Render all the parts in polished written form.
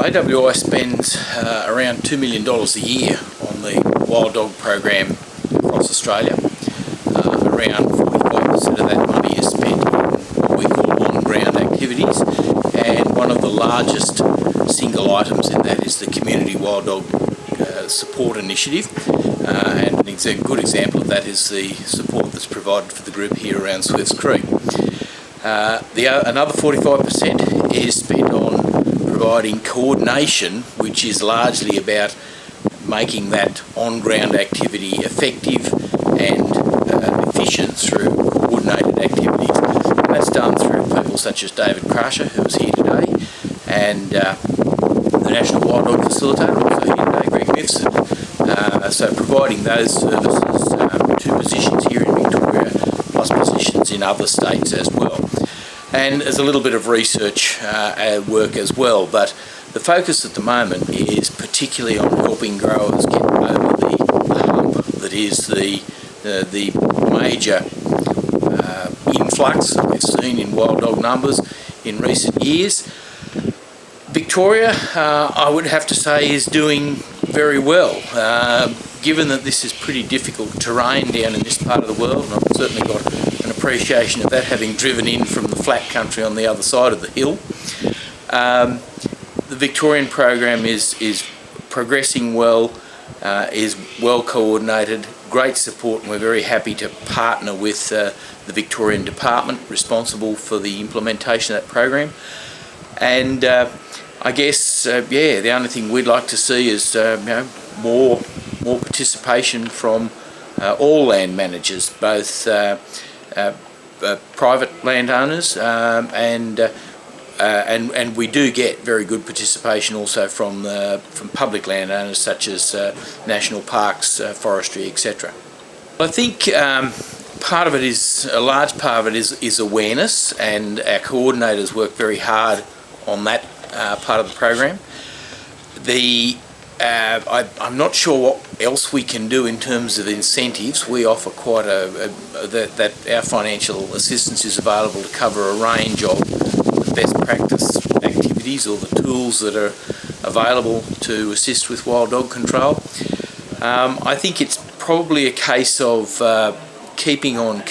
AWI spends around $2 million a year on the wild dog program across Australia. Around 45% of that money is spent on what we call on-ground activities, and one of the largest single items in that is the Community Wild Dog Support Initiative, and a good example of that is the support that's provided for the group here around Swifts Creek. Another 45% is spent on providing coordination, which is largely about making that on-ground activity effective and efficient through coordinated activities. And that's done through people such as David Crusher, who is here today, and the National Wild Dog Facilitator, also here today, Greg Mifsud. So providing those services to positions here in Victoria, plus positions in other states as well. And there's a little bit of research work as well, but the focus at the moment is particularly on helping growers get over the hump that is the major influx that we've seen in wild dog numbers in recent years. Victoria, I would have to say, is doing very well, given that this is pretty difficult terrain down in this part of the world, and I've certainly got an appreciation of that, having driven in from the flat country on the other side of the hill. The Victorian program is progressing well, is well coordinated, great support, and we're very happy to partner with the Victorian department responsible for the implementation of that program. And I guess, the only thing we'd like to see is more participation from all land managers, both private landowners and we do get very good participation also from public landowners such as national parks, forestry, etc. I think a large part of it is awareness, and our coordinators work very hard on that part of the program. I'm not sure what else we can do in terms of incentives. We offer quite that our financial assistance is available to cover a range of best practice activities or the tools that are available to assist with wild dog control. I think it's probably a case of keeping on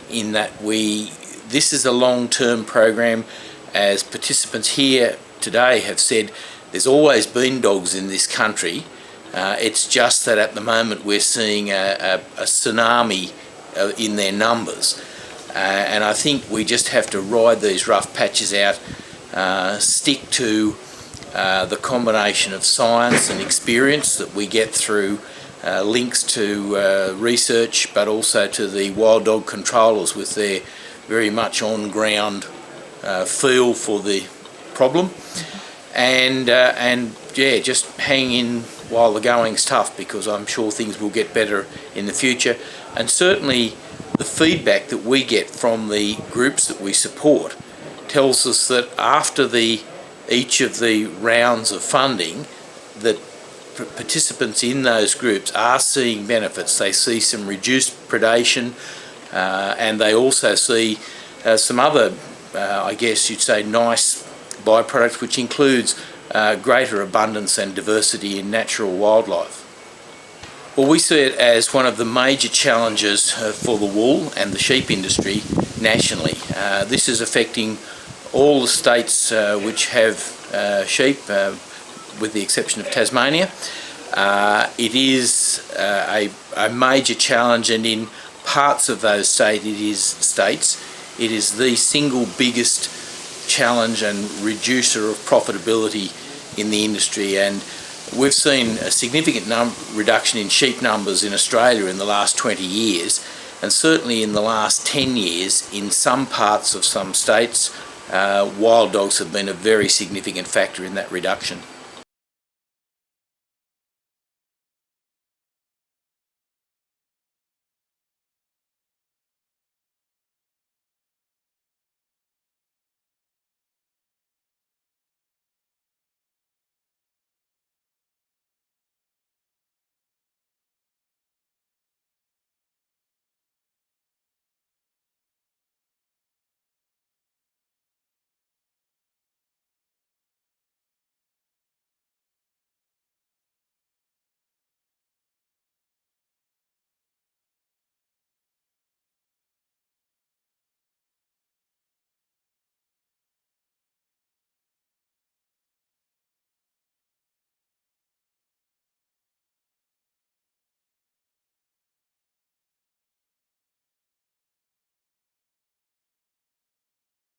in that this is a long-term program. As participants here today have said, there's always been dogs in this country. It's just that at the moment we're seeing a tsunami in their numbers. And I think we just have to ride these rough patches out, stick to the combination of science and experience that we get through links to research, but also to the wild dog controllers with their very much on-ground feel for the problem. And just hang in while the going's tough, because I'm sure things will get better in the future. And certainly the feedback that we get from the groups that we support tells us that after each of the rounds of funding, that participants in those groups are seeing benefits. They see some reduced predation, and they also see some other, I guess you'd say, nice byproducts, which includes greater abundance and diversity in natural wildlife. Well, we see it as one of the major challenges for the wool and the sheep industry nationally. This is affecting all the states which have sheep, with the exception of Tasmania. It is a major challenge, and in parts of those states it is the single biggest challenge and reducer of profitability in the industry. And we've seen a significant reduction in sheep numbers in Australia in the last 20 years, and certainly in the last 10 years in some parts of some states, wild dogs have been a very significant factor in that reduction.